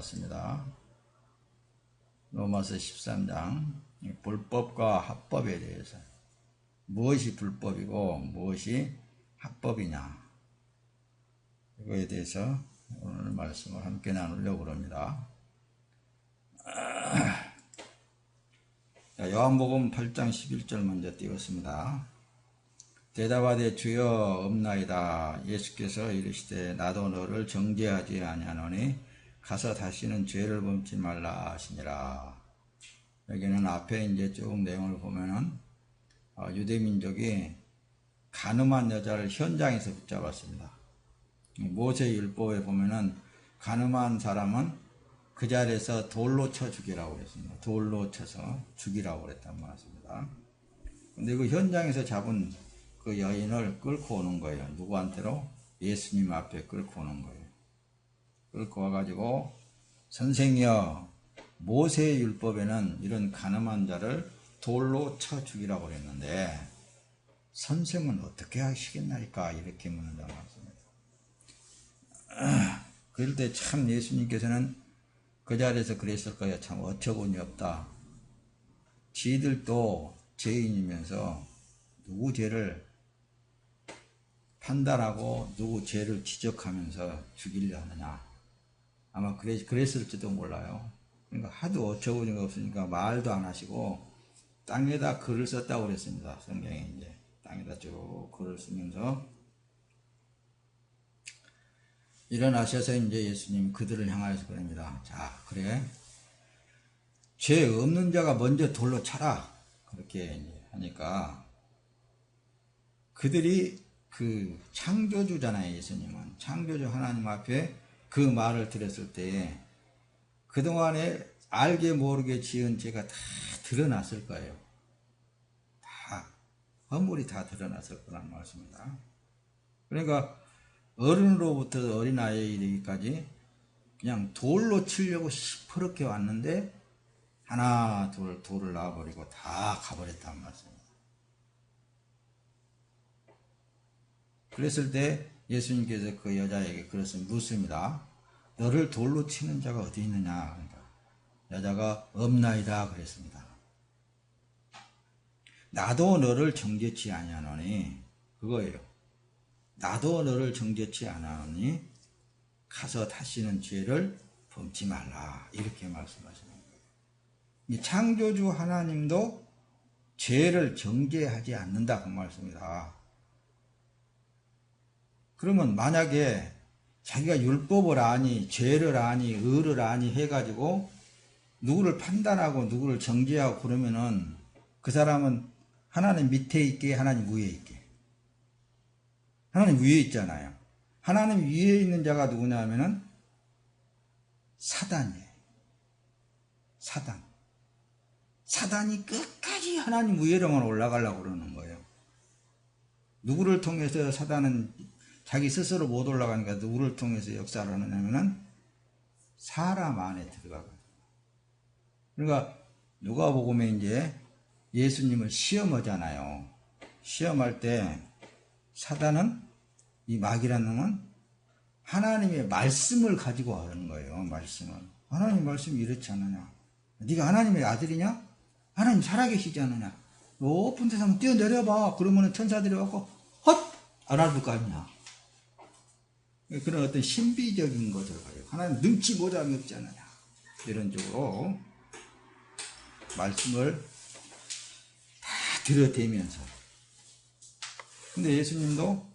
습니다. 로마서 13장 불법과 합법에 대해서 무엇이 불법이고 무엇이 합법이냐 이거에 대해서 오늘 말씀을 함께 나누려고 합니다. 요한복음 8장 11절 먼저 띄웠습니다. 대답하되 주여 없나이다. 예수께서 이르시되 나도 너를 정죄하지 아니하노니 가서 다시는 죄를 범치 말라 하시니라. 여기는 앞에 이제 쭉 내용을 보면은 유대민족이 간음한 여자를 현장에서 붙잡았습니다. 모세 율법에 보면은 간음한 사람은 그 자리에서 돌로 쳐 죽이라고 그랬습니다. 돌로 쳐서 죽이라고 그랬단 말입니다. 근데 그 현장에서 잡은 그 여인을 끌고 오는 거예요. 누구한테로? 예수님 앞에 끌고 오는 거예요. 끌고 와가지고 선생이여 모세의 율법에는 이런 간음한 자를 돌로 쳐 죽이라고 그랬는데 선생은 어떻게 하시겠나이까 이렇게 묻는다고 했습니다. 그럴 때 참 예수님께서는 그 자리에서 그랬을 거예요. 참 어처구니 없다. 지들도 죄인이면서 누구 죄를 판단하고 누구 죄를 지적하면서 죽이려 하느냐. 아마 그랬을지도 몰라요. 그러니까 하도 어처구니가 없으니까 말도 안 하시고 땅에다 글을 썼다고 그랬습니다. 성경에 이제 땅에다 쭉 글을 쓰면서 일어나셔서 이제 예수님 그들을 향하여서 그럽니다. 자, 그래. 죄 없는 자가 먼저 돌로 차라. 그렇게 하니까 그들이 그 창조주잖아요. 예수님은 창조주 하나님 앞에 그 말을 들었을 때에 그동안에 알게 모르게 지은 죄가 다 드러났을 거예요. 다 허물이 다 드러났을 거라는 말씀입니다. 그러니까 어른으로부터 어린아이에 이르기까지 그냥 돌로 치려고 시퍼렇게 왔는데 하나 둘 돌을 놔버리고 다 가버렸단 말씀입니다. 그랬을 때 예수님께서 그 여자에게 그것을 묻습니다. 너를 돌로 치는 자가 어디 있느냐. 그러니까 여자가 없나이다 그랬습니다. 나도 너를 정죄치 아니하노니 그거예요. 나도 너를 정죄치 아니하노니 가서 다시는 죄를 범치 말라 이렇게 말씀하시는 거예요. 이 창조주 하나님도 죄를 정죄하지 않는다 그 말씀입니다. 그러면 만약에 자기가 율법을 아니 죄를 아니 의를 아니 해가지고 누구를 판단하고 누구를 정죄하고 그러면은 그 사람은 하나님 밑에 있게 하나님 위에 있게 하나님 위에 있잖아요. 하나님 위에 있는 자가 누구냐 하면은 사단이에요. 사단이 끝까지 하나님 위에로만 올라가려고 그러는 거예요. 누구를 통해서 사단은 자기 스스로 못 올라가니까 누구를 통해서 역사를 하느냐면은 사람 안에 들어가거든요. 그러니까 누가복음에 이제 예수님을 시험하잖아요. 시험할 때 사단은 이 마귀라는 놈은 하나님의 말씀을 가지고 하는 거예요. 말씀을. 하나님 말씀이 이렇지 않느냐. 네가 하나님의 아들이냐? 하나님 살아계시지 않느냐. 높은 세상 뛰어내려봐. 그러면 천사들이 와서 헛! 알아둘 거 아니냐. 그런 어떤 신비적인 것을 가지고 하나님 능치 못함이 없지 않느냐 이런 쪽으로 말씀을 다 들여대면서 근데 예수님도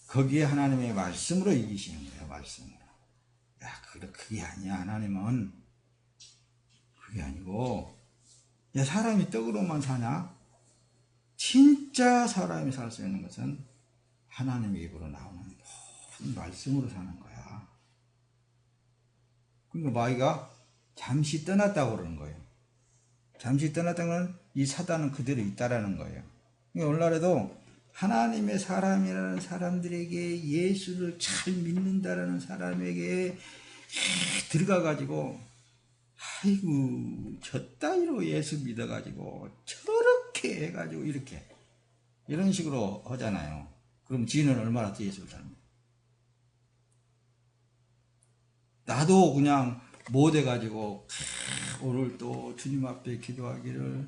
거기에 하나님의 말씀으로 이기시는 거예요. 말씀으로. 야 그게 아니야. 하나님은 그게 아니고 야 사람이 떡으로만 사냐? 진짜 사람이 살 수 있는 것은 하나님의 입으로 나오는 말씀으로 사는 거야. 그러니까 마귀가 잠시 떠났다고 그러는 거예요. 잠시 떠났다는 건 이 사단은 그대로 있다라는 거예요. 그러니까 오늘날에도 하나님의 사람이라는 사람들에게 예수를 잘 믿는다라는 사람에게 들어가가지고 아이고 저 따위로 예수 믿어가지고 저렇게 해가지고 이렇게 이런 식으로 하잖아요. 그럼 지는 얼마나 또 예수를 잘 믿어요. 나도 그냥 못해가지고 오늘 또 주님 앞에 기도하기를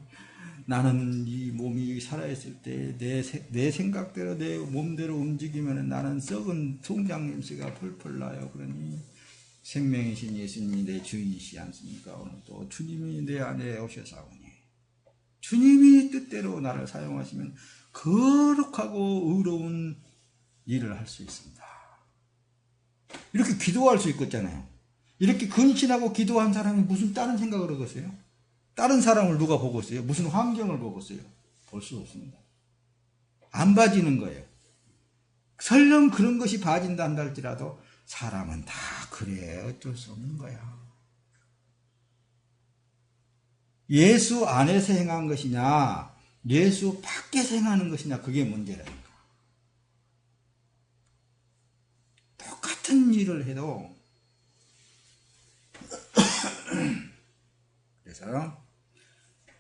나는 이 몸이 살아있을 때 내 생각대로 내 몸대로 움직이면 나는 썩은 송장 냄새가 펄펄 나요. 그러니 생명이신 예수님이 내 주인이시지 않습니까? 오늘 또 주님이 내 안에 오셔사오니 주님이 뜻대로 나를 사용하시면 거룩하고 의로운 일을 할 수 있습니다. 이렇게 기도할 수 있겠잖아요. 이렇게 근신하고 기도한 사람이 무슨 다른 생각을 하겠어요? 다른 사람을 누가 보고 있어요? 무슨 환경을 보고 있어요? 볼 수 없습니다. 안 봐지는 거예요. 설령 그런 것이 봐진다 한다 할지라도 사람은 다 그래 어쩔 수 없는 거야. 예수 안에서 행한 것이냐 예수 밖에서 행하는 것이냐 그게 문제라니까. 똑같은 일을 해도 그래서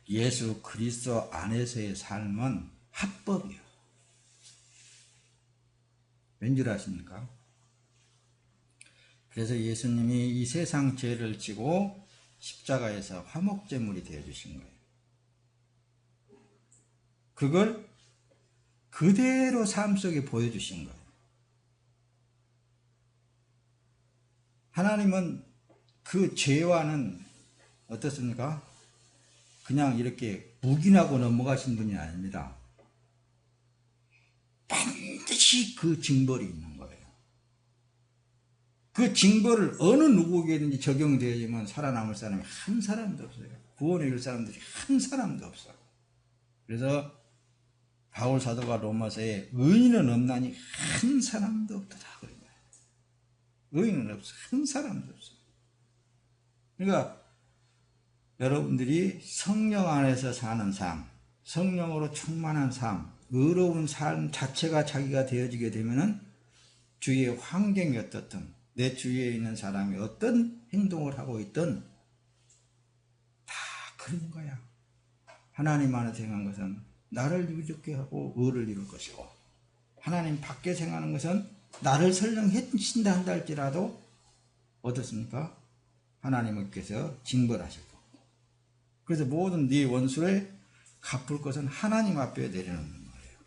예수 그리스도 안에서의 삶은 합법이에요. 왠줄 아십니까? 그래서 예수님이 이 세상 죄를 지고 십자가에서 화목제물이 되어주신 거예요. 그걸 그대로 삶 속에 보여주신 거예요. 하나님은 그 죄와는 어떻습니까? 그냥 이렇게 묵인하고 넘어가신 분이 아닙니다. 반드시 그 징벌이 있는 거예요. 그 징벌을 어느 누구에게든지 적용되어지면 살아남을 사람이 한 사람도 없어요. 구원에 이를 사람들이 한 사람도 없어. 그래서 바울 사도가 로마서에 의인은 없나니 한 사람도 없다 그런 거예요. 의인은 없어. 한 사람도 없어. 그러니까 여러분들이 성령 안에서 사는 삶, 성령으로 충만한 삶, 의로운 삶 자체가 자기가 되어지게 되면은 주위의 환경이 어떻든 내 주위에 있는 사람이 어떤 행동을 하고 있든 다 그런 거야. 하나님 안에서 행한 것은 나를 유익게 하고 의를 이룰 것이고 하나님 밖에서 행하는 것은 나를 설령 해친다 한다 할지라도 어떻습니까? 하나님께서 징벌하실 거고 그래서 모든 네 원수를 갚을 것은 하나님 앞에 내려놓는 거예요.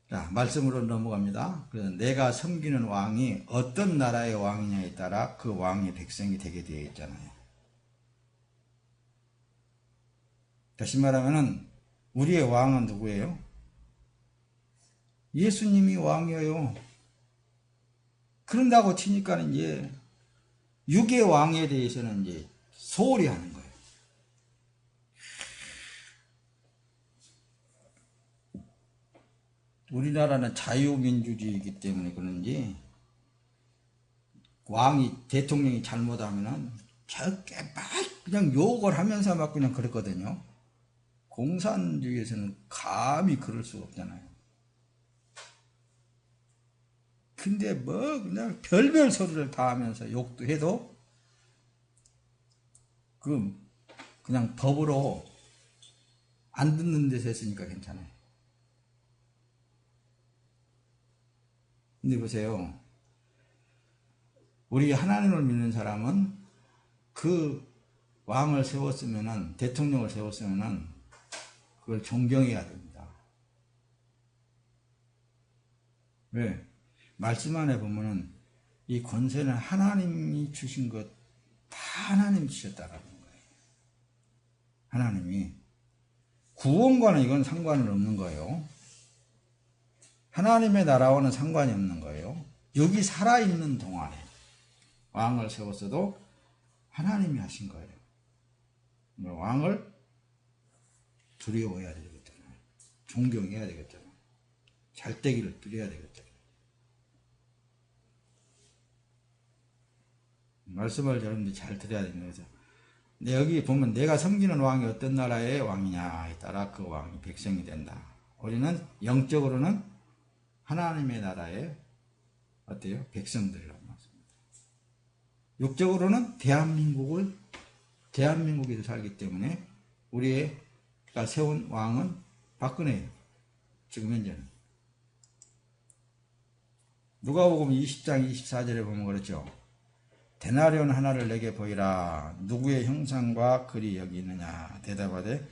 자, 말씀으로 넘어갑니다. 그래서 내가 섬기는 왕이 어떤 나라의 왕이냐에 따라 그 왕의 백성이 되게 되어 있잖아요. 다시 말하면은 우리의 왕은 누구예요? 예수님이 왕이에요. 그런다고 치니까는 이제 육의 왕에 대해서는 이제 소홀히 하는 거예요. 우리나라는 자유민주주의이기 때문에 그런지 왕이 대통령이 잘못하면은 저렇게 막 그냥 욕을 하면서 막 그냥 그랬거든요. 공산주의에서는 감히 그럴 수가 없잖아요. 근데 뭐 그냥 별별 소리를 다 하면서 욕도 해도 그냥 법으로 안 듣는 데서 했으니까 괜찮아요. 근데 보세요. 우리 하나님을 믿는 사람은 그 왕을 세웠으면은 대통령을 세웠으면은 그걸 존경해야 됩니다. 왜? 말씀 안에 보면은 이 권세는 하나님이 주신 것 다 하나님이 주셨다라는 거예요. 하나님이 구원과는 이건 상관은 없는 거예요. 하나님의 나라와는 상관이 없는 거예요. 여기 살아있는 동안에 왕을 세웠어도 하나님이 하신 거예요. 왕을 두려워해야 되겠잖아요. 존경해야 되겠잖아요. 잘되기를 빌어야 되겠잖아요. 말씀을 여러분들이 잘 들어야 되는 거죠. 근데 여기 보면 내가 섬기는 왕이 어떤 나라의 왕이냐에 따라 그 왕이 백성이 된다. 우리는 영적으로는 하나님의 나라의 어때요? 백성들이라고 말씀합니다. 육적으로는 대한민국에서 살기 때문에 우리가 세운 왕은 박근혜예요. 지금 현재는. 누가복음 20장 24절에 보면 그렇죠. 데나리온 하나를 내게 보이라. 누구의 형상과 글이 여기 있느냐. 대답하되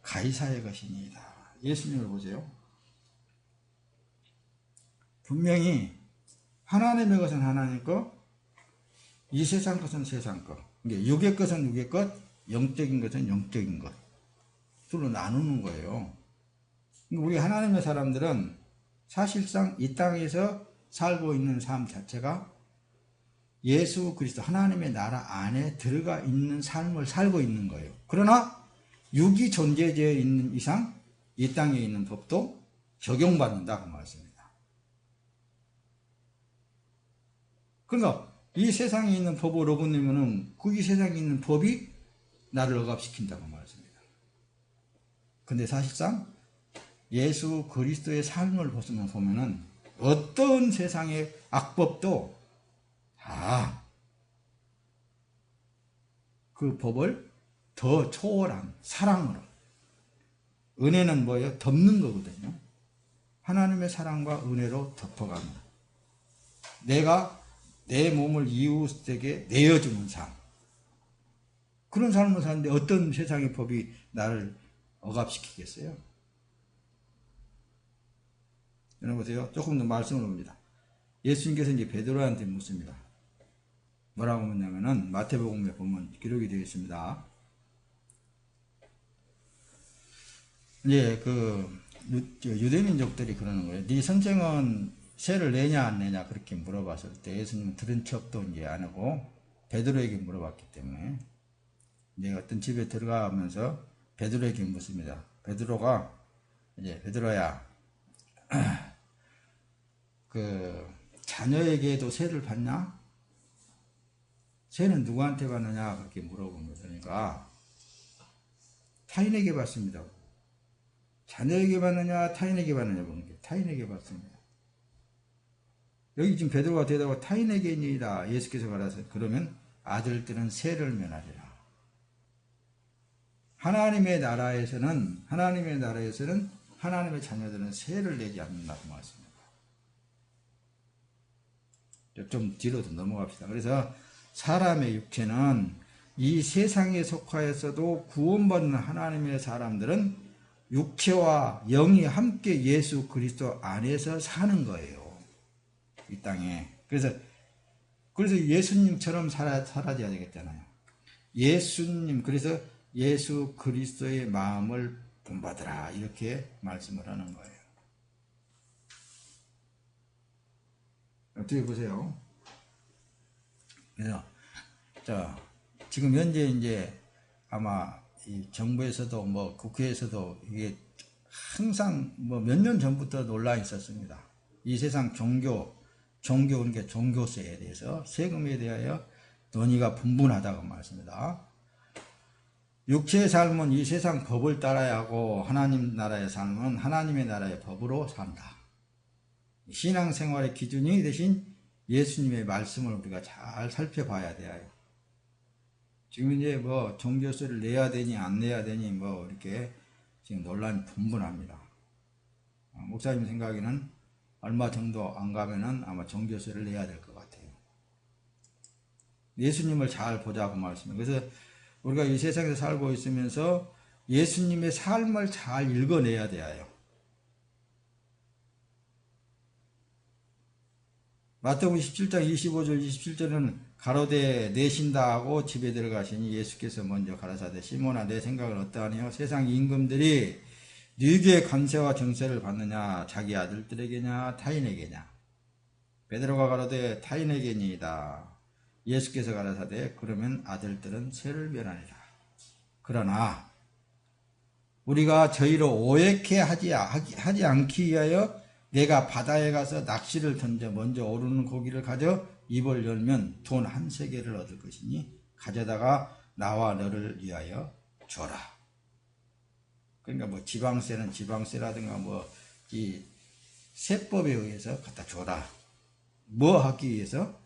가이사의 것이니이다. 예수님을 보세요. 분명히 하나님의 것은 하나님 것, 이 세상 것은 세상 것. 육의 것은 육의 것, 영적인 것은 영적인 것. 둘로 나누는 거예요. 우리 하나님의 사람들은 사실상 이 땅에서 살고 있는 삶 자체가 예수 그리스도 하나님의 나라 안에 들어가 있는 삶을 살고 있는 거예요. 그러나 육이 존재되어 있는 이상 이 땅에 있는 법도 적용받는다고 말씀입니다. 그러니까 이 세상에 있는 법을 어긋내면은 그 이 세상에 있는 법이 나를 억압시킨다고 말씀입니다. 근데 사실상 예수 그리스도의 삶을 보면은 어떤 세상의 악법도 다 그 법을 더 초월한 사랑으로, 은혜는 뭐예요? 덮는 거거든요. 하나님의 사랑과 은혜로 덮어가는, 내가 내 몸을 이웃에게 내어주는 삶, 그런 삶을 사는데 어떤 세상의 법이 나를 억압시키겠어요? 여러분 보세요. 조금 더 말씀을 봅니다. 예수님께서 이제 베드로한테 묻습니다. 뭐라고 묻냐면은 마태복음에 보면 기록이 되어 있습니다. 이제 그 유대민족들이 그러는 거예요. 네 선생은 세를 내냐 안 내냐 그렇게 물어봤을 때 예수님은 들은 척도 이제 안 하고 베드로에게 물어봤기 때문에 이제 어떤 집에 들어가면서 베드로에게 묻습니다. 베드로가 이제 베드로야, 그 자녀에게도 세를 받냐? 세는 누구한테 받느냐? 그렇게 물어보면 되니까 타인에게 받습니다. 자녀에게 받느냐? 타인에게 받느냐? 보는 게 타인에게 받습니다. 여기 지금 베드로가 대답하고 타인에게니이다. 예수께서 가라서 그러면 아들들은 세를 면하리라. 하나님의 나라에서는 하나님의 자녀들은 세를 내지 않는다고 말씀합니다. 좀 뒤로 더 넘어갑시다. 그래서 사람의 육체는 이 세상에 속하여서도 구원받는 하나님의 사람들은 육체와 영이 함께 예수 그리스도 안에서 사는 거예요. 이 땅에. 그래서 예수님처럼 살아야 되겠잖아요. 그래서 예수 그리스도의 마음을 본받으라. 이렇게 말씀을 하는 거예요. 어떻게 보세요? 그래서, 지금 현재 이제 아마 이 정부에서도 뭐 국회에서도 이게 항상 뭐 몇 년 전부터 논란이 있었습니다. 이 세상 그러니까 종교세에 대해서 세금에 대하여 논의가 분분하다고 말씀입니다. 육체의 삶은 이 세상 법을 따라야 하고 하나님 나라의 삶은 하나님의 나라의 법으로 산다. 신앙생활의 기준이 되신 예수님의 말씀을 우리가 잘 살펴봐야 돼요. 지금 이제 뭐 종교세를 내야 되니 안 내야 되니 뭐 이렇게 지금 논란이 분분합니다. 목사님 생각에는 얼마 정도 안 가면은 아마 종교세를 내야 될 것 같아요. 예수님을 잘 보자고 말씀해요. 그래서 우리가 이 세상에서 살고 있으면서 예수님의 삶을 잘 읽어내야 돼요. 마태복음 17장 25절 27절은 가로되 내신다 하고 집에 들어가시니 예수께서 먼저 가라사대 시몬아 내 생각을 어떠하니요? 세상 임금들이 네게 관세와 정세를 받느냐 자기 아들들에게냐 타인에게냐? 베드로가 가로되 타인에게니이다. 예수께서 가라사대 그러면 아들들은 세를 면하니라. 그러나 우리가 저희로 오해케 하지 않기 위하여 내가 바다에 가서 낚시를 던져 먼저 오르는 고기를 가져 입을 열면 돈 한 세겔을 얻을 것이니 가져다가 나와 너를 위하여 줘라. 그러니까 뭐 지방세는 지방세라든가 뭐 이 세법에 의해서 갖다 줘라. 뭐 하기 위해서?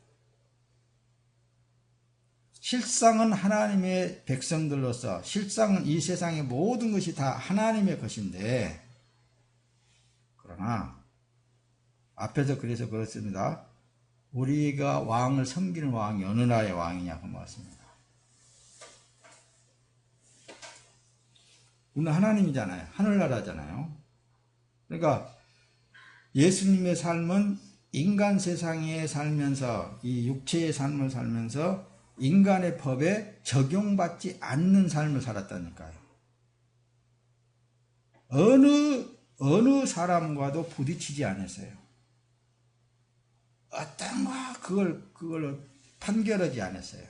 실상은 하나님의 백성들로서 실상은 이 세상의 모든 것이 다 하나님의 것인데 그러나 앞에서 그래서 그렇습니다. 우리가 왕을 섬기는 왕이 어느 나라의 왕이냐고 말씀입니다. 우리는 하나님이잖아요. 하늘나라잖아요. 그러니까 예수님의 삶은 인간 세상에 살면서, 이 육체의 삶을 살면서 인간의 법에 적용받지 않는 삶을 살았다니까요. 어느 사람과도 부딪히지 않았어요. 어떤 그걸 판결하지 않았어요.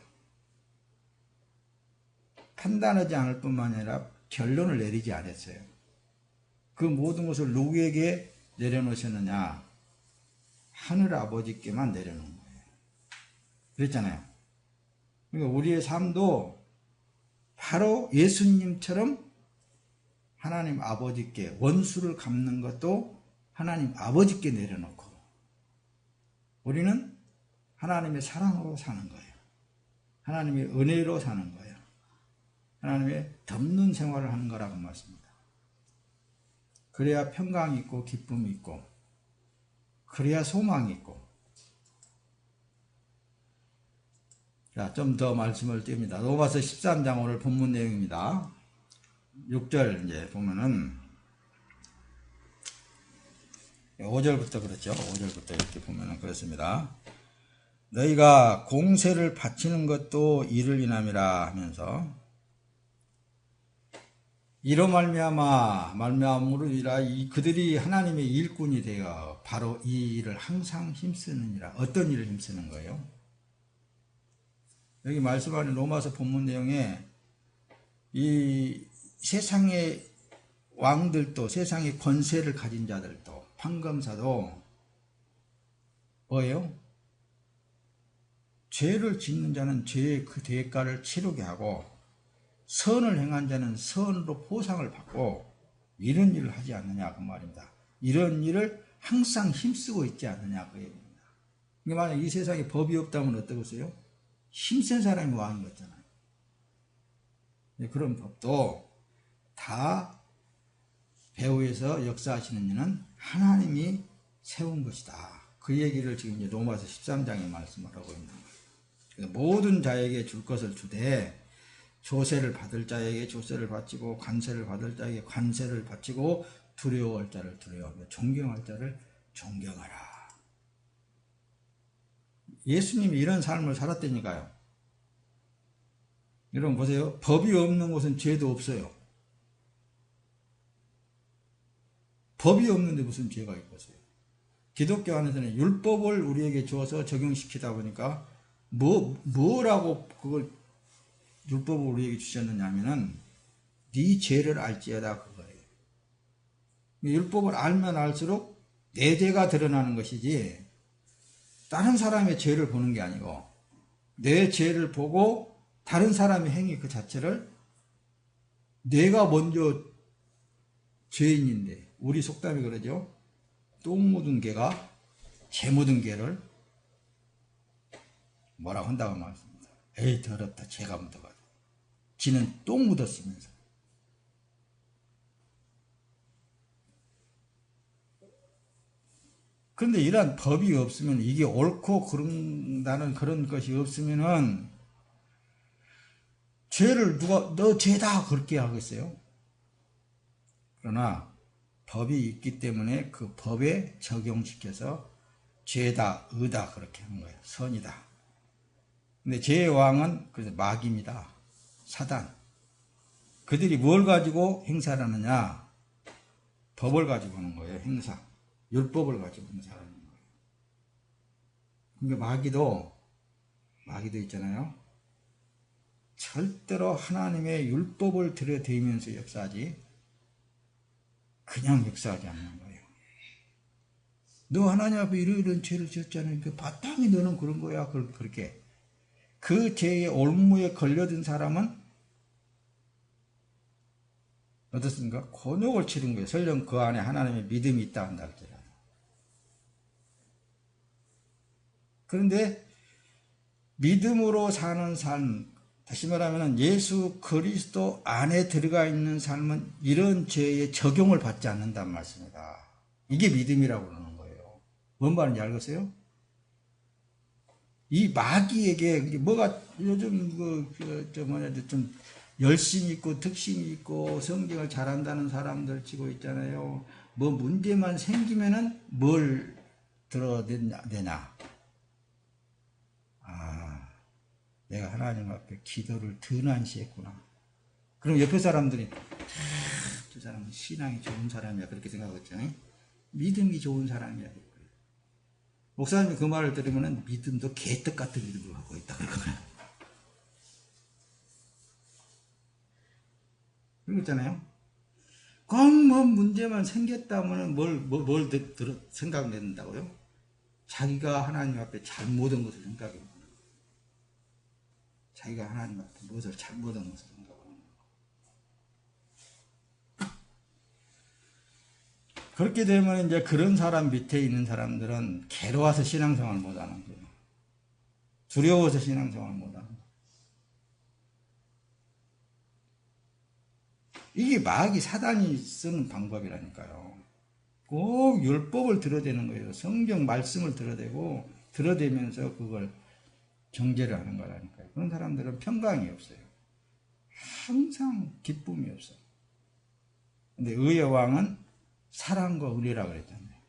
판단하지 않을 뿐만 아니라 결론을 내리지 않았어요. 그 모든 것을 누구에게 내려놓으셨느냐? 하늘 아버지께만 내려놓은 거예요. 그랬잖아요. 그러니까 우리의 삶도 바로 예수님처럼 하나님 아버지께, 원수를 갚는 것도 하나님 아버지께 내려놓고, 우리는 하나님의 사랑으로 사는 거예요. 하나님의 은혜로 사는 거예요. 하나님의 덮는 생활을 하는 거라고 말씀입니다. 그래야 평강이 있고 기쁨이 있고, 그래야 소망이 있고. 자, 좀 더 말씀을 띄웁니다. 로마서 13장 오늘 본문 내용입니다. 6절 이제 보면은 5절부터 그렇죠. 5절부터 이렇게 보면은 그렇습니다. 너희가 공세를 바치는 것도 이를 인함이라 하면서, 이로 말미암으로 그들이 하나님의 일꾼이 되어 바로 이 일을 항상 힘쓰느니라. 어떤 일을 힘쓰는 거예요? 여기 말씀하는 로마서 본문 내용에 이 세상의 왕들도, 세상의 권세를 가진 자들도, 판검사도 뭐예요? 죄를 짓는 자는 죄의 그 대가를 치르게 하고, 선을 행한 자는 선으로 보상을 받고, 이런 일을 하지 않느냐 그 말입니다. 이런 일을 항상 힘쓰고 있지 않느냐 그 얘기입니다. 그러니까 만약 이 세상에 법이 없다면 어떠겠어요? 힘센 사람이 왕인 거잖아요. 그런 법도 다 배후에서 역사하시는 이는 하나님이 세운 것이다. 그 얘기를 지금 이제 로마서 13장에 말씀을 하고 있는 거예요. 모든 자에게 줄 것을 주되, 조세를 받을 자에게 조세를 바치고, 관세를 받을 자에게 관세를 바치고, 두려워할 자를 두려워하며 존경할 자를 존경하라. 예수님이 이런 삶을 살았다니까요. 여러분 보세요. 법이 없는 곳은 죄도 없어요. 법이 없는데 무슨 죄가 있겠어요? 기독교 안에서는 율법을 우리에게 주어서 적용시키다 보니까 뭐라고 그걸 율법을 우리에게 주셨느냐 하면은 네 죄를 알지어다 그거예요. 율법을 알면 알수록 내 죄가 드러나는 것이지, 다른 사람의 죄를 보는 게 아니고 내 죄를 보고 다른 사람의 행위 그 자체를, 내가 먼저 죄인인데, 우리 속담이 그러죠. 똥 묻은 개가 재 묻은 개를 뭐라고 한다고 말씀합니다. 에이 더럽다, 죄가 묻어가지고. 지는 똥 묻었으면서. 그런데 이러한 법이 없으면, 이게 옳고 그른다는 그런 것이 없으면은 죄를 누가 너 죄다 그렇게 하겠어요? 그러나 법이 있기 때문에 그 법에 적용시켜서 죄다, 의다 그렇게 하는 거예요. 선이다. 근데 죄의 왕은 그래서 마귀입니다. 사단. 그들이 뭘 가지고 행사를 하느냐? 법을 가지고 하는 거예요. 행사. 율법을 가지고 행사하는 거예요. 그러니까 마귀도 있잖아요. 절대로 하나님의 율법을 들여대면서 역사하지 그냥 역사하지 않는 거예요. 너 하나님 앞에 이런 죄를 지었잖아요. 그 바탕이 너는 그런 거야. 그렇게. 그 죄의 올무에 걸려든 사람은 어떻습니까? 곤욕을 치른 거예요. 설령 그 안에 하나님의 믿음이 있다 한다 할지라도. 그런데 믿음으로 사는 삶, 다시 말하면 예수 그리스도 안에 들어가 있는 삶은 이런 죄의 적용을 받지 않는다는 말씀이다. 이게 믿음이라고 그러는 거예요. 뭔 말인지 알겠어요? 이 마귀에게 뭐가 요즘 좀 열심 있고 득심 있고 성경을 잘한다는 사람들 치고 있잖아요. 뭐 문제만 생기면은 뭘 들어내냐. 아, 내가 하나님 앞에 기도를 등한시 했구나. 그럼 옆에 사람들이 저 사람은 신앙이 좋은 사람이야 그렇게 생각하겠죠. 믿음이 좋은 사람이야. 목사님이 그 말을 들으면 믿음도 개떡 같은 믿음을 갖고 있다 그러거든요. 그런 거 있잖아요. 꼭 뭐 문제만 생겼다면 뭘 생각낸다고요? 자기가 하나님 앞에 잘못한 것을 생각해요. 자기가 하나님 앞에 무엇을 잘못한 것을 생각하는 거예요. 그렇게 되면 이제 그런 사람 밑에 있는 사람들은 괴로워서 신앙생활을 못하는 거예요. 두려워서 신앙생활을 못하는 거예요. 이게 마귀 사단이 쓰는 방법이라니까요. 꼭 율법을 들어대는 거예요. 성경 말씀을 들어대면서 그걸 정죄를 하는 거라니까요. 그런 사람들은 평강이 없어요. 항상 기쁨이 없어요. 근데 의의 왕은 사랑과 의리라고 그랬잖아요.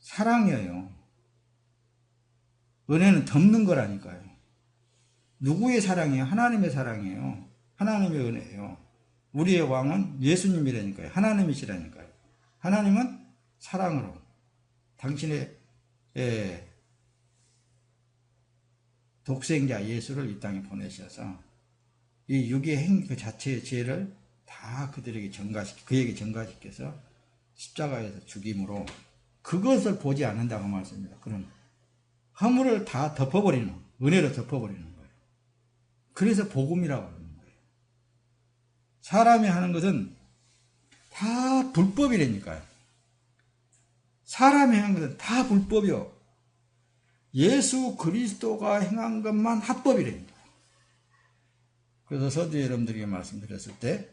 사랑이에요. 은혜는 덮는 거라니까요. 누구의 사랑이에요? 하나님의 사랑이에요. 하나님의 은혜예요. 우리의 왕은 예수님이라니까요. 하나님이시라니까요. 하나님은 사랑으로 당신의 독생자 예수를 이 땅에 보내셔서 이 육의 행 그 자체의 죄를 다 그에게 전가시켜서 십자가에서 죽임으로 그것을 보지 않는다고 말씀입니다. 그런 허물을 다 덮어버리는, 은혜로 덮어버리는 거예요. 그래서 복음이라고 하는 거예요. 사람이 하는 것은 다 불법이라니까요. 사람이 하는 것은 다 불법이요. 예수 그리스도가 행한 것만 합법이랍니다. 그래서 서두 여러분들에게 말씀드렸을 때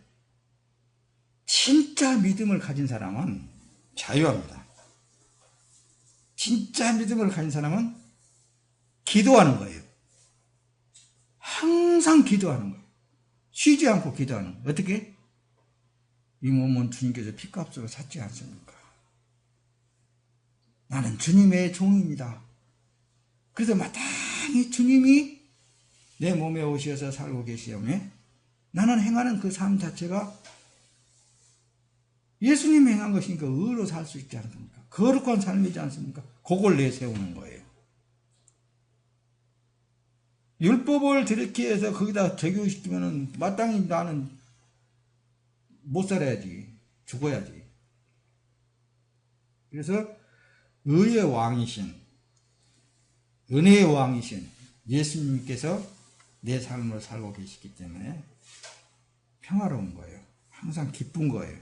진짜 믿음을 가진 사람은 자유합니다. 진짜 믿음을 가진 사람은 기도하는 거예요. 항상 기도하는 거예요. 쉬지 않고 기도하는 거예요. 어떻게? 이 몸은 주님께서 피값으로 샀지 않습니까? 나는 주님의 종입니다. 그래서 마땅히 주님이 내 몸에 오셔서 살고 계시오매 나는 행하는 그 삶 자체가 예수님이 행한 것이니까 의로 살 수 있지 않습니까? 거룩한 삶이지 않습니까? 그걸 내세우는 거예요. 율법을 들이게 해서 거기다 적용시키면은 마땅히 나는 못 살아야지. 죽어야지. 그래서 의의 왕이신, 은혜의 왕이신 예수님께서 내 삶을 살고 계시기 때문에 평화로운 거예요. 항상 기쁜 거예요.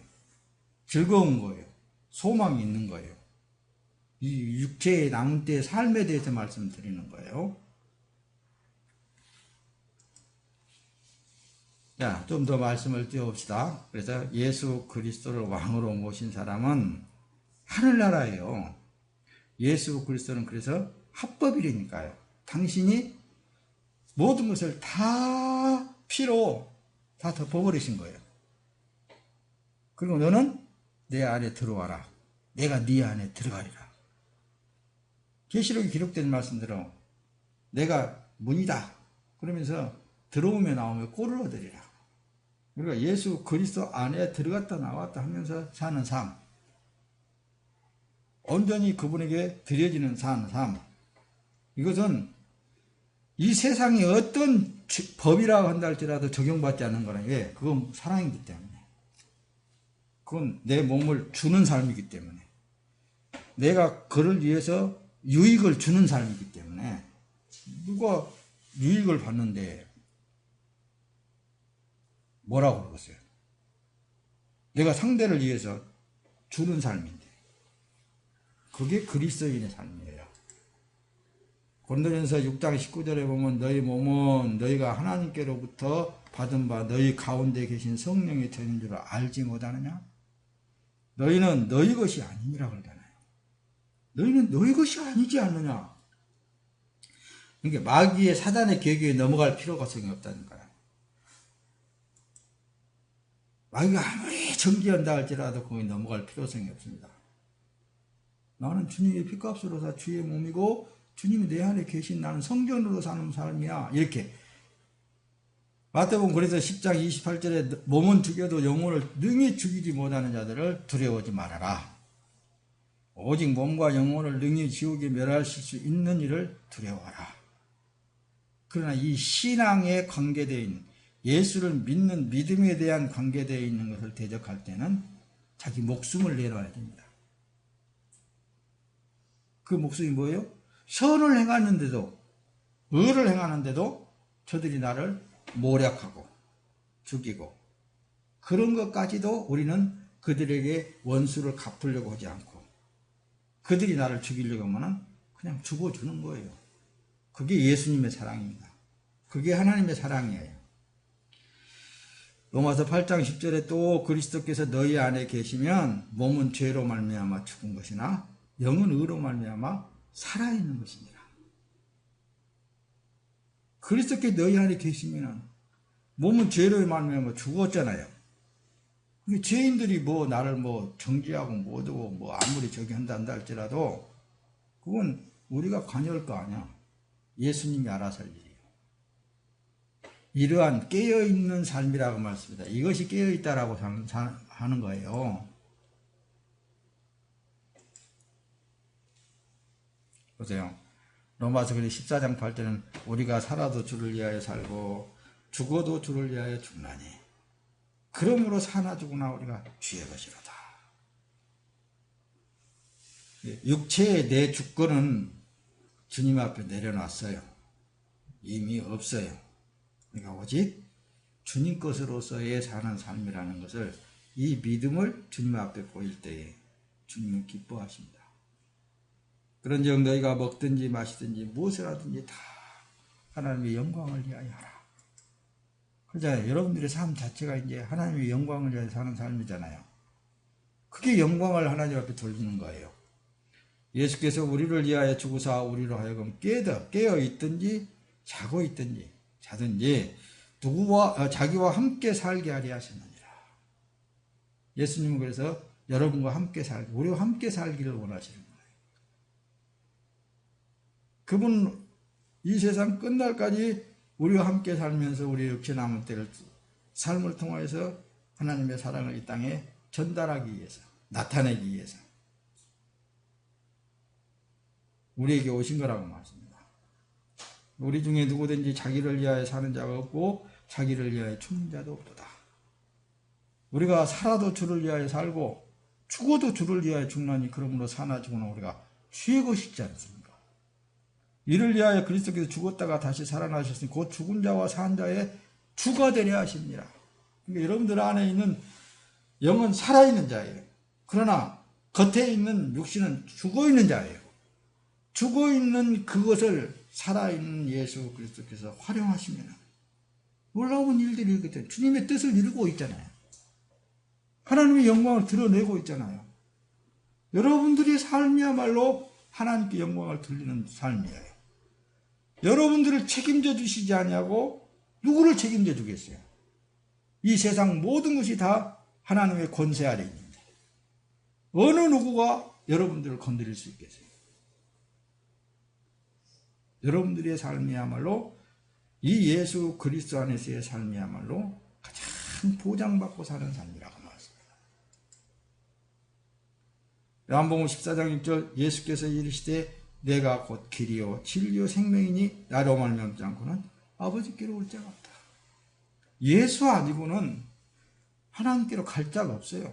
즐거운 거예요. 소망이 있는 거예요. 이 육체의 남은 때의 삶에 대해서 말씀드리는 거예요. 자, 좀 더 말씀을 띄워봅시다. 그래서 예수 그리스도를 왕으로 모신 사람은 하늘나라예요. 예수 그리스도는 그래서 합법이라니까요. 당신이 모든 것을 다 피로 다 덮어버리신 거예요. 그리고 너는 내 안에 들어와라. 내가 네 안에 들어가리라. 계시록에 기록된 말씀대로 내가 문이다. 그러면서 들어오며 나오며 꼴을 얻으리라. 우리가 예수 그리스도 안에 들어갔다 나왔다 하면서 사는 삶, 온전히 그분에게 드려지는 사는 삶, 이것은 이 세상에 어떤 법이라고 한다 할지라도 적용받지 않는 거라. 왜? 그건 사랑이기 때문에. 그건 내 몸을 주는 삶이기 때문에. 내가 그를 위해서 유익을 주는 삶이기 때문에. 누가 유익을 받는데 뭐라고 그러겠어요? 내가 상대를 위해서 주는 삶인데. 그게 그리스도인의 삶이에요. 고린도전서 6장 19절에 보면 너희 몸은 너희가 하나님께로부터 받은 바 너희 가운데 계신 성령의 터인 줄 알지 못하느냐? 너희는 너희 것이 아니니라 그러잖아요. 너희는 너희 것이 아니지 않느냐? 그러니까 마귀의 사단의 계교에 넘어갈 필요가 전혀 없다는 거야. 마귀가 아무리 정죄한다 할지라도 거기 넘어갈 필요성이 없습니다. 나는 주님의 피값으로 사 주의 몸이고 주님이 내 안에 계신 나는 성전으로 사는 삶이야. 이렇게 마태복음 그래서 10장 28절에 몸은 죽여도 영혼을 능히 죽이지 못하는 자들을 두려워하지 말아라. 오직 몸과 영혼을 능히 지옥에 멸하실 수 있는 일을 두려워하라. 그러나 이 신앙에 관계되어 있는 예수를 믿는 믿음에 대한 관계되어 있는 것을 대적할 때는 자기 목숨을 내놔야 됩니다. 그 목숨이 뭐예요? 선을 행하는데도 의를 행하는데도 저들이 나를 모략하고 죽이고 그런 것까지도 우리는 그들에게 원수를 갚으려고 하지 않고 그들이 나를 죽이려고 하면 그냥 죽어주는 거예요. 그게 예수님의 사랑입니다. 그게 하나님의 사랑이에요. 로마서 8장 10절에 또 그리스도께서 너희 안에 계시면 몸은 죄로 말미암아 죽은 것이나 영은 의로 말미암아 살아있는 것입니다. 그리스도께서 너희 안에 계시면 몸은 죄로 말미암아 죽었잖아요. 죄인들이 뭐 나를 뭐 정죄하고 못하고 뭐 아무리 저기 한다 할지라도 그건 우리가 관여할 거 아니야. 예수님이 알아서 할 일이에요. 이러한 깨어있는 삶이라고 말씀합니다. 이것이 깨어있다라고 하는 거예요. 보세요. 로마서 14장 8절은 우리가 살아도 주를 위하여 살고 죽어도 주를 위하여 죽나니 그러므로 사나 죽으나 우리가 주의 것이로다. 육체의 내 주권은 주님 앞에 내려놨어요. 이미 없어요. 그러니까 오직 주님 것으로서의 사는 삶이라는 것을 이 믿음을 주님 앞에 보일 때에 주님은 기뻐하십니다. 그런즉 너희가 먹든지 마시든지 무엇을 하든지 다 하나님의 영광을 위하여 하라. 그러잖아요. 여러분들의 삶 자체가 이제 하나님의 영광을 위하여 사는 삶이잖아요. 그게 영광을 하나님 앞에 돌리는 거예요. 예수께서 우리를 위하여 죽으사 우리로 하여금 깨어 있든지 자고 있든지 자든지 자기와 함께 살게 하려 하셨느니라. 예수님은 그래서 여러분과 함께 우리와 함께 살기를 원하시는 거예요. 그분 이 세상 끝날까지 우리와 함께 살면서 우리 육체 남은 때를 삶을 통해서 하나님의 사랑을 이 땅에 전달하기 위해서 나타내기 위해서 우리에게 오신 거라고 말씀합니다. 우리 중에 누구든지 자기를 위하여 사는 자가 없고 자기를 위하여 죽는 자도 없도다. 우리가 살아도 주를 위하여 살고 죽어도 주를 위하여 죽나니 그러므로 사나 죽으나 우리가 주의 것이지 않습니까? 이를 위하여 그리스도께서 죽었다가 다시 살아나셨으니 곧 죽은 자와 산 자의 주가 되려 하십니다. 그러니까 여러분들 안에 있는 영은 살아있는 자예요. 그러나 겉에 있는 육신은 죽어있는 자예요. 죽어있는 그것을 살아있는 예수 그리스도께서 활용하시면 놀라운 일들이 있거든요. 주님의 뜻을 이루고 있잖아요. 하나님의 영광을 드러내고 있잖아요. 여러분들의 삶이야말로 하나님께 영광을 돌리는 삶이에요. 여러분들을 책임져 주시지 않냐고 누구를 책임져 주겠어요? 이 세상 모든 것이 다 하나님의 권세 아래 있는데 어느 누구가 여러분들을 건드릴 수 있겠어요? 여러분들의 삶이야말로 이 예수 그리스도 안에서의 삶이야말로 가장 보장받고 사는 삶이라고 말했습니다. 요한복음 14장 6절 예수께서 이르시되 내가 곧 길이요 진리요 생명이니 나로 말미암지 않고는 아버지께로 올 자가 없다. 예수 아니고는 하나님께로 갈 자가 없어요.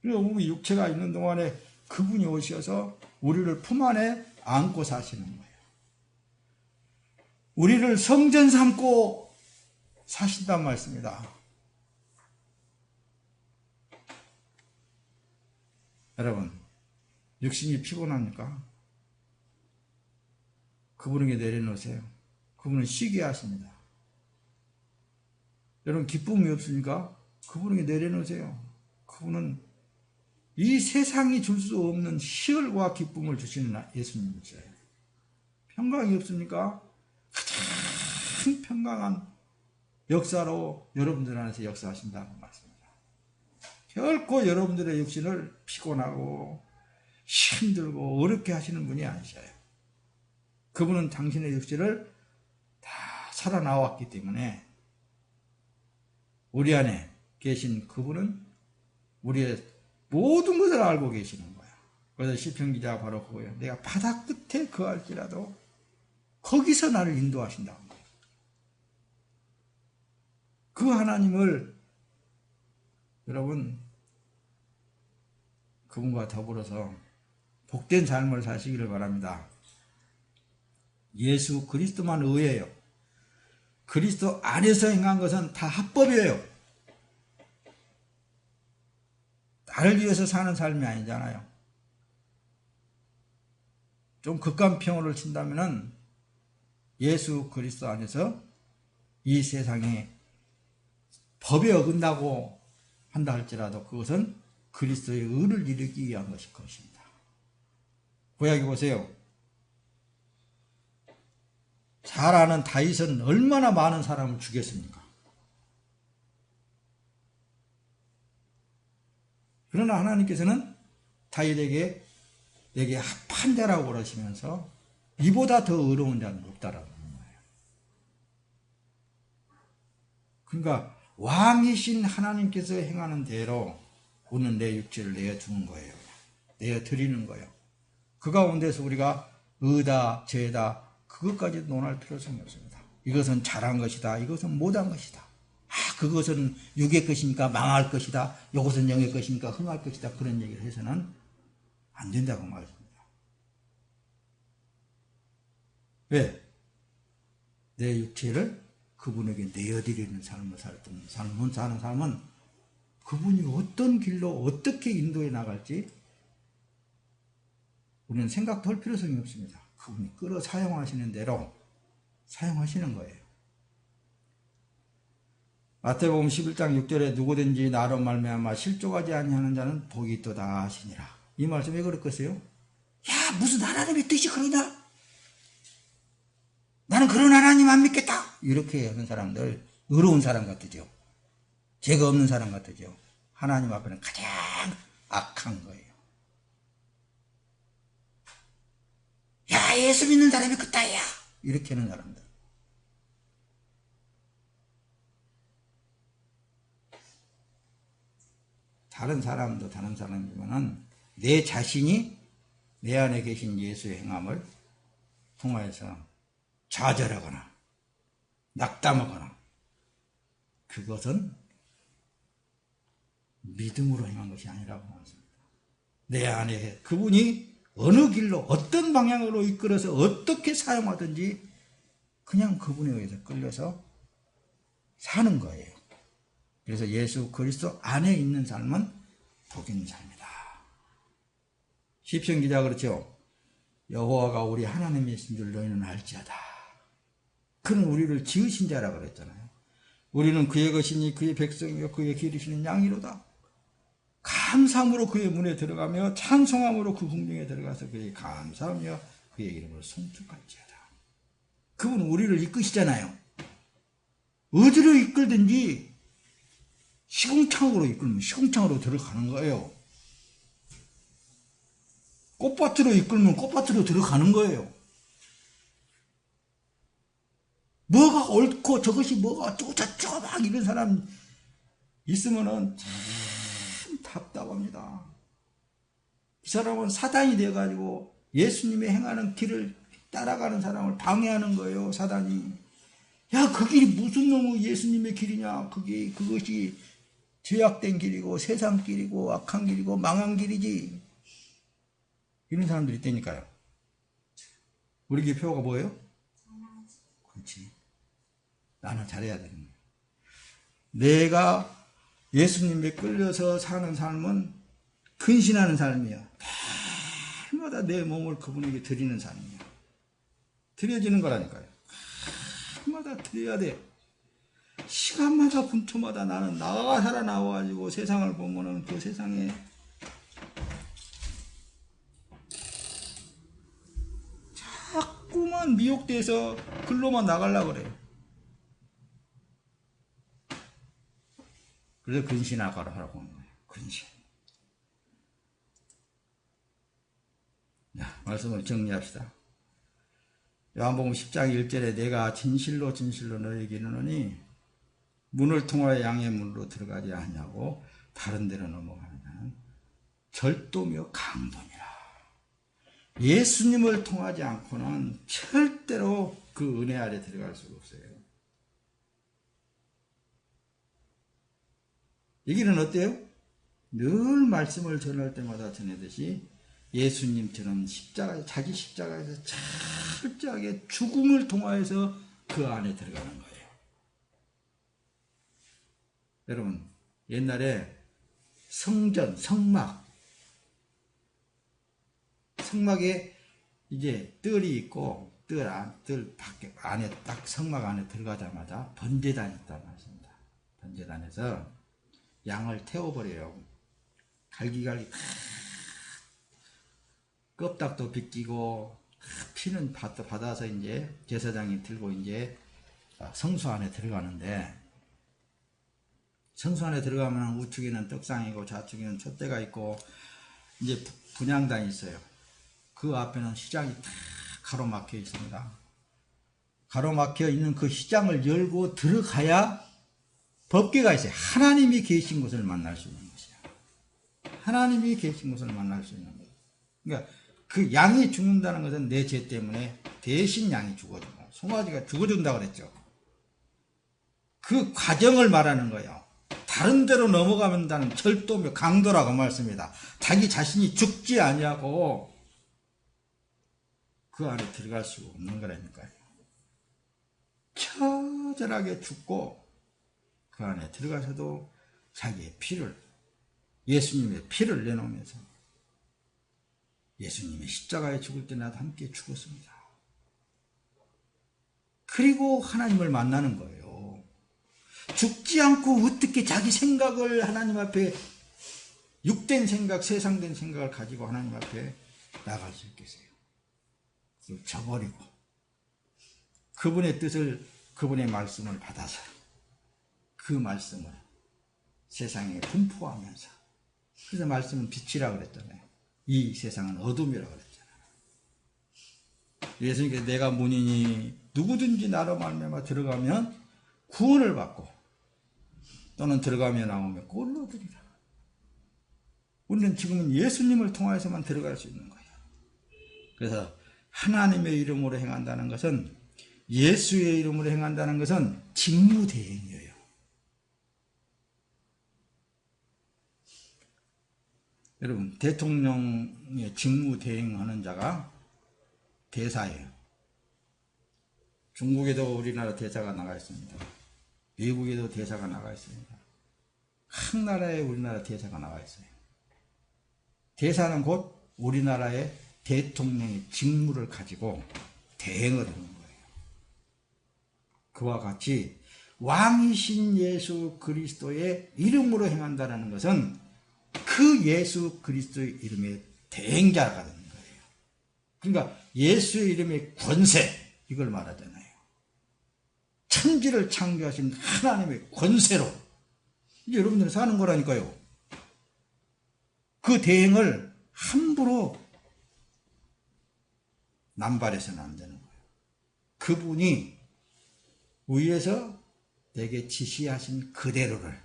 그래서 우리 육체가 있는 동안에 그분이 오셔서 우리를 품 안에 안고 사시는 거예요. 우리를 성전 삼고 사신단 말씀이다. 여러분, 육신이 피곤합니까? 그분에게 내려놓으세요. 그분은 쉬게 하십니다. 여러분, 기쁨이 없으니까 그분에게 내려놓으세요. 그분은 이 세상이 줄 수 없는 희열과 기쁨을 주시는 예수님이세요. 평강이 없습니까? 가장 평강한 역사로 여러분들 안에서 역사하신다는 말씀입니다. 결코 여러분들의 육신을 피곤하고 힘들고 어렵게 하시는 분이 아니셔요. 그분은 당신의 육신을 다 살아나왔기 때문에 우리 안에 계신 그분은 우리의 모든 것을 알고 계시는 거예요. 그래서 시편 기자가 바로 그거예요. 내가 바다 끝에 거할지라도 거기서 나를 인도하신다고. 그 하나님을 여러분 그분과 더불어서 복된 삶을 사시기를 바랍니다. 예수 그리스도만 의예요. 그리스도 안에서 행한 것은 다 합법이에요. 나를 위해서 사는 삶이 아니잖아요. 좀 극간평어를 친다면은 예수 그리스도 안에서 이 세상에 법에 어긋나고 한다 할지라도 그것은 그리스도의 의를 이루기 위한 것입니다. 구약에 보세요. 잘 아는 다윗은 얼마나 많은 사람을 죽였습니까? 그러나 하나님께서는 다윗에게 내게 합한 자라고 그러시면서 이보다 더 의로운 자는 없다라고 하는 거예요. 그러니까 왕이신 하나님께서 행하는 대로 우리는 내 육체를 내어주는 거예요. 내어드리는 거예요. 그 가운데서 우리가 의다, 죄다 그것까지 논할 필요성이 없습니다. 이것은 잘한 것이다. 이것은 못한 것이다. 그것은 육의 것이니까 망할 것이다. 이것은 영의 것이니까 흥할 것이다. 그런 얘기를 해서는 안 된다고 말합니다. 왜? 내 육체를 그분에게 내어드리는 삶을 사는 삶은 그분이 어떤 길로 어떻게 인도해 나갈지 우리는 생각도 할 필요성이 없습니다. 그분이 끌어 사용하시는 대로 사용하시는 거예요. 마태복음 11장 6절에 누구든지 나로 말미암아 실족하지 아니하는 자는 복이 있도다 하시니라. 이 말씀 왜 그랬겠어요? 야, 무슨 하나님의 뜻이 그러냐? 나는 그런 하나님 안 믿겠다. 이렇게 하는 사람들 의로운 사람 같으죠. 죄가 없는 사람 같으죠. 하나님 앞에는 가장 악한 거예요. 야, 예수 믿는 사람이 그따야. 이렇게 하는 사람들. 다른 사람도 다른 사람이지만은 내 자신이 내 안에 계신 예수의 행함을 통하여서 좌절하거나 낙담하거나 그것은 믿음으로 행한 것이 아니라고 말씀합니다. 내 안에 그분이 어느 길로 어떤 방향으로 이끌어서 어떻게 사용하든지 그냥 그분에 의해서 끌려서 사는 거예요. 그래서 예수 그리스도 안에 있는 삶은 복 있는 삶이다. 시편 기자가 그렇죠. 여호와가 우리 하나님이신 줄 너희는 알지어다. 그는 우리를 지으신 자라고 그랬잖아요. 우리는 그의 것이니 그의 백성이요 그의 기르시는 양이로다. 감사함으로 그의 문에 들어가며 찬송함으로 그 궁중에 들어가서 그의 감사하며 그의 이름을 송축할지어다. 그분은 우리를 이끄시잖아요. 어디로 이끌든지 시궁창으로 이끌면 시궁창으로 들어가는 거예요. 꽃밭으로 이끌면 꽃밭으로 들어가는 거예요. 뭐가 옳고 저것이 뭐가 어쩌고 저쩌고 막 이런 사람 있으면은 참 답답합니다. 이 사람은 사단이 돼가지고 예수님의 행하는 길을 따라가는 사람을 방해하는 거예요. 사단이. 야, 그 길이 무슨 놈의 예수님의 길이냐. 그것이 죄악된 길이고 세상 길이고 악한 길이고 망한 길이지. 이런 사람들이 있다니까요. 우리 교회 표가 뭐예요? 그렇지. 나는 잘해야 되는 거예요. 내가 예수님에 끌려서 사는 삶은 근신하는 삶이야. 날마다 내 몸을 그분에게 드리는 삶이야. 드려지는 거라니까요. 날마다 드려야 돼. 시간마다 분초마다 나는 나가 살아나와가지고 세상을 보면은 그 세상에 자꾸만 자꾸만 미혹돼서 글로만 나가려고 그래요. 그래서 근신하라고 하는 거예요. 근신. 자, 말씀을 정리합시다. 요한복음 10장 1절에 내가 진실로 진실로 너희에게 이르노니 문을 통하여 양의 문으로 들어가지 아니하고 다른 데로 넘어가는 자는 절도며 강도니라. 예수님을 통하지 않고는 절대로 그 은혜 아래 들어갈 수가 없어요. 이 길은 어때요? 늘 말씀을 전할 때마다 전하듯이 예수님처럼 자기 십자가에서 철저하게 죽음을 통하여서 그 안에 들어가는 거예요. 여러분, 옛날에 성전, 성막에 이제 뜰이 있고 뜰 밖에 안에 딱 성막 안에 들어가자마자 번제단이 있다는 말씀입니다. 번제단에서 양을 태워버려요. 갈기갈기 껍닥도 벗기고 피는 받아서 이제 제사장이 들고 이제 성수 안에 들어가는데, 성수 안에 들어가면 우측에는 떡상이고 좌측에는 촛대가 있고 이제 분향단이 있어요. 그 앞에는 시장이 다 가로막혀 있습니다. 가로막혀 있는 그 시장을 열고 들어가야 법궤가 있어요. 하나님이 계신 곳을 만날 수 있는 것이야. 하나님이 계신 곳을 만날 수 있는 거예요. 그러니까 그 양이 죽는다는 것은 내 죄 때문에 대신 양이 죽어주고, 송아지가 죽어준다고 그랬죠. 그 과정을 말하는 거예요. 다른 데로 넘어가면다는 절도며 강도라고 말씀입니다. 자기 자신이 죽지 아니하고 그 안에 들어갈 수가 없는 거라니까요. 처절하게 죽고 그 안에 들어가서도 자기의 피를, 예수님의 피를 내놓으면서 예수님의 십자가에 죽을 때 나도 함께 죽었습니다. 그리고 하나님을 만나는 거예요. 죽지 않고 어떻게 자기 생각을 하나님 앞에, 육된 생각, 세상된 생각을 가지고 하나님 앞에 나갈 수 있겠어요? 그걸 저버리고 그분의 뜻을, 그분의 말씀을 받아서 그 말씀을 세상에 분포하면서, 그래서 말씀은 빛이라고 그랬잖아요. 이 세상은 어둠이라고 그랬잖아요. 예수님께서 내가 문이니 누구든지 나로 말미암아 들어가면 구원을 받고 또는 들어가며 나오며 꼴을 얻으리라. 우리는 지금은 예수님을 통해서만 들어갈 수 있는 거예요. 그래서 하나님의 이름으로 행한다는 것은, 예수의 이름으로 행한다는 것은 직무대행이에요. 여러분, 대통령의 직무대행하는 자가 대사예요. 중국에도 우리나라 대사가 나가 있습니다. 미국에도 대사가 나가 있습니다. 각 나라에 우리나라 대사가 나가 있어요. 대사는 곧 우리나라의 대통령의 직무를 가지고 대행을 하는 거예요. 그와 같이 왕이신 예수 그리스도의 이름으로 행한다는 것은 그 예수 그리스도의 이름의 대행자가 되는 거예요. 그러니까 예수의 이름의 권세, 이걸 말하잖아요. 천지를 창조하신 하나님의 권세로 이제 여러분들은 사는 거라니까요. 그 대행을 함부로 남발해서는 안 되는 거예요. 그분이 위에서 내게 지시하신 그대로를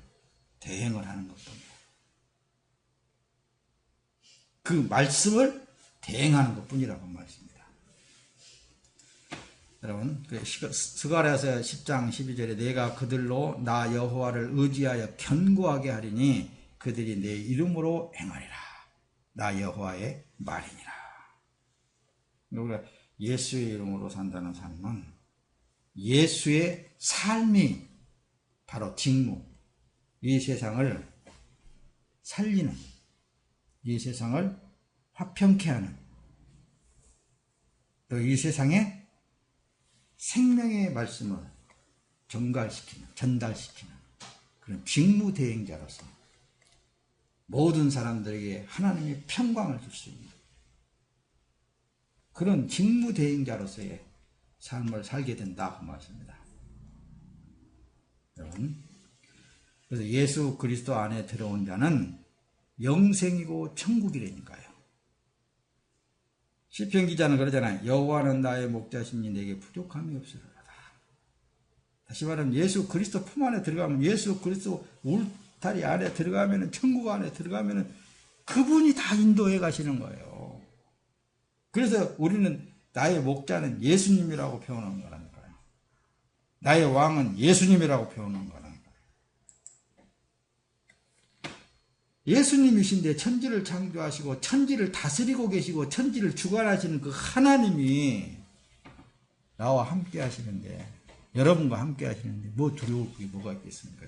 대행을 하는 것뿐이에요. 그 말씀을 대행하는 것뿐이라고 말씀입니다. 여러분, 스가랴서 10장 12절에 내가 그들로 나 여호와를 의지하여 견고하게 하리니 그들이 내 이름으로 행하리라. 나 여호와의 말이니라. 우리가 예수의 이름으로 산다는 삶은 예수의 삶이 바로 직무, 이 세상을 살리는, 이 세상을 화평케 하는, 또 이 세상에 생명의 말씀을 전달시키는 그런 직무대행자로서 모든 사람들에게 하나님의 평강을 줄 수 있는 그런 직무대행자로서의 삶을 살게 된다 그 말씀입니다. 여러분, 그래서 예수 그리스도 안에 들어온 자는 영생이고 천국이라니까요. 시편 기자는 그러잖아요. 여호와는 나의 목자시니 내게 부족함이 없으리로다. 다시 말하면 예수 그리스도 품 안에 들어가면, 예수 그리스도 울타리 안에 들어가면, 천국 안에 들어가면 그분이 다 인도해 가시는 거예요. 그래서 우리는 나의 목자는 예수님이라고 표현한 거라니까요. 나의 왕은 예수님이라고 표현한 거라니까요. 예수님이신데 천지를 창조하시고 천지를 다스리고 계시고 천지를 주관하시는 그 하나님이 나와 함께 하시는데, 여러분과 함께 하시는데 뭐 두려울 게 뭐가 있겠습니까?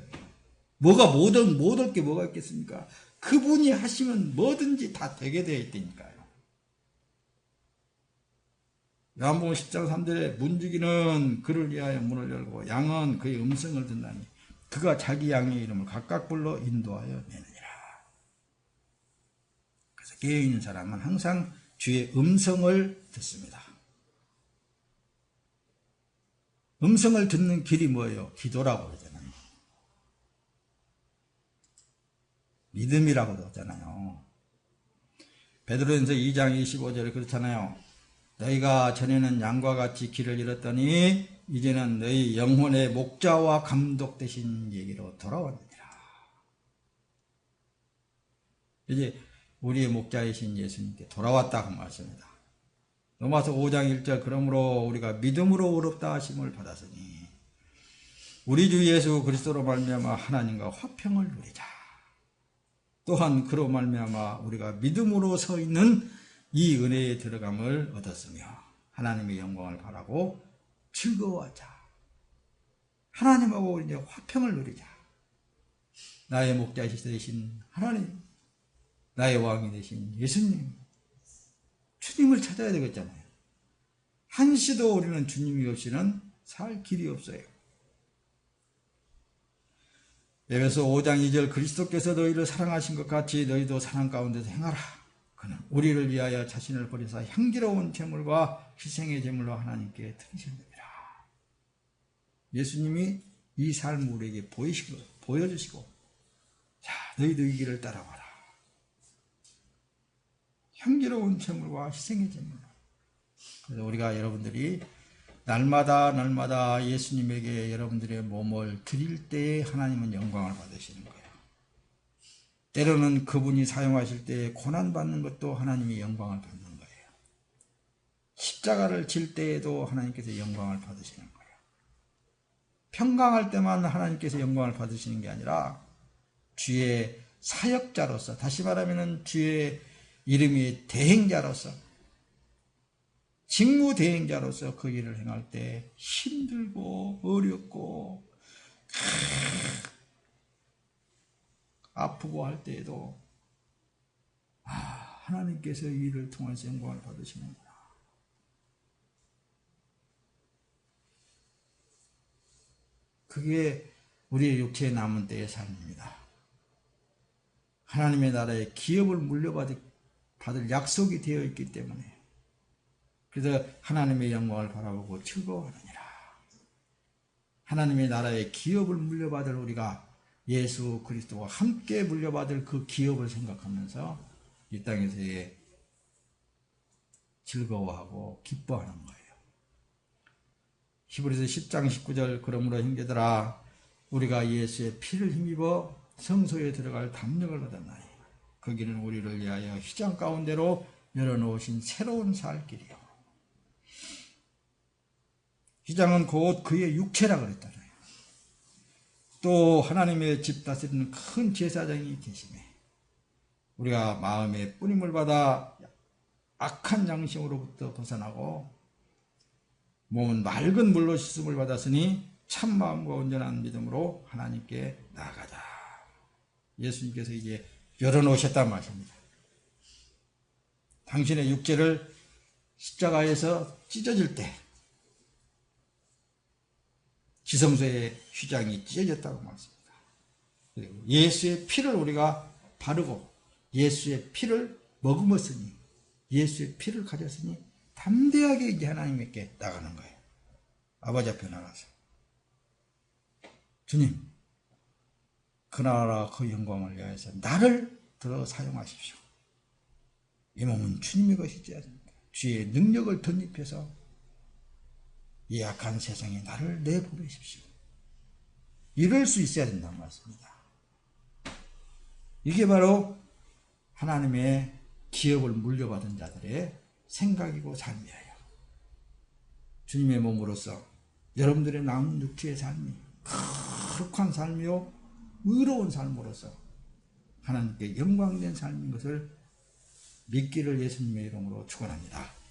못 올 게 뭐가 있겠습니까? 그분이 하시면 뭐든지 다 되게 되어 있다니까요. 요한복음 10장 3절에 문지기는 그를 위하여 문을 열고 양은 그의 음성을 듣나니 그가 자기 양의 이름을 각각 불러 인도하여 내느니라. 그래서 깨어 있는 사람은 항상 주의 음성을 듣습니다. 음성을 듣는 길이 뭐예요? 기도라고 그러잖아요. 믿음이라고도 하잖아요. 베드로전서 2장 25절에 그렇잖아요. 너희가 전에는 양과 같이 길을 잃었더니 이제는 너희 영혼의 목자와 감독 되신 얘기로 돌아왔느니라. 이제 우리의 목자이신 예수님께 돌아왔다 그 말씀입니다. 로마서 5장 1절 그러므로 우리가 믿음으로 의롭다 하심을 받았으니 우리 주 예수 그리스도로 말미암아 하나님과 화평을 누리자. 또한 그로 말미암아 우리가 믿음으로 서 있는 이 은혜에 들어감을 얻었으며 하나님의 영광을 바라고 즐거워하자. 하나님하고 이제 화평을 누리자. 나의 목자 되신 하나님, 나의 왕이 되신 예수님, 주님을 찾아야 되겠잖아요. 한시도 우리는 주님이 없이는 살 길이 없어요. 에베소 5장 2절 그리스도께서 너희를 사랑하신 것 같이 너희도 사랑 가운데서 행하라. 그는 우리를 위하여 자신을 버리사 향기로운 제물과 희생의 제물로 하나님께 드리셨느니라. 예수님이 이 삶을 우리에게 보여주시고 자, 너희도 이 길을 따라와라. 향기로운 제물과 희생의 제물. 그래서 우리가 여러분들이 날마다 예수님에게 여러분들의 몸을 드릴 때에 하나님은 영광을 받으시는 거예요. 때로는 그분이 사용하실 때 고난받는 것도 하나님이 영광을 받는 거예요. 십자가를 질 때에도 하나님께서 영광을 받으시는 거예요. 평강할 때만 하나님께서 영광을 받으시는 게 아니라 주의 사역자로서, 다시 말하면 주의 이름이 대행자로서, 직무 대행자로서 그 일을 행할 때 힘들고 어렵고 아프고 할 때에도 하나님께서 이 일을 통해서 영광을 받으시는구나. 그게 우리의 육체에 남은 때의 삶입니다. 하나님의 나라의 기업을 물려받을 약속이 되어 있기 때문에, 그래서 하나님의 영광을 바라보고 즐거워하느니라. 하나님의 나라의 기업을 물려받을 우리가 예수 그리스도와 함께 물려받을 그 기업을 생각하면서 이 땅에서의 즐거워하고 기뻐하는 거예요. 히브리서 10장 19절 그러므로 형제들아 우리가 예수의 피를 힘입어 성소에 들어갈 담력을 얻었나니 거기는 우리를 위하여 휘장 가운데로 열어놓으신 새로운 살 길이요. 휘장은 곧 그의 육체라 그랬잖아요. 또 하나님의 집 다스리는 큰 제사장이 계시네. 우리가 마음의 뿌림을 받아 악한 양심으로부터 벗어나고 몸은 맑은 물로 씻음을 받았으니 참 마음과 온전한 믿음으로 하나님께 나아가자. 예수님께서 이제 열어놓으셨단 말씀입니다. 당신의 육체를 십자가에서 찢어질 때 지성소의 휘장이 찢어졌다고 말씀합니다. 그리고 예수의 피를 우리가 바르고 예수의 피를 머금었으니, 예수의 피를 가졌으니 담대하게 이제 하나님께 나가는 거예요. 아버지 앞에 나가서 주님, 그 나라 그 영광을 위하여서 나를 들어 사용하십시오. 이 몸은 주님의 것이지 않습니까? 주의 능력을 덧입혀서 이 약한 세상에 나를 내보내십시오. 이럴 수 있어야 된다는 말씀입니다. 이게 바로 하나님의 기업을 물려받은 자들의 생각이고 삶이에요. 주님의 몸으로서 여러분들의 남은 육체의 삶이 거룩한 삶이요 의로운 삶으로서 하나님께 영광된 삶인 것을 믿기를 예수님의 이름으로 축원합니다.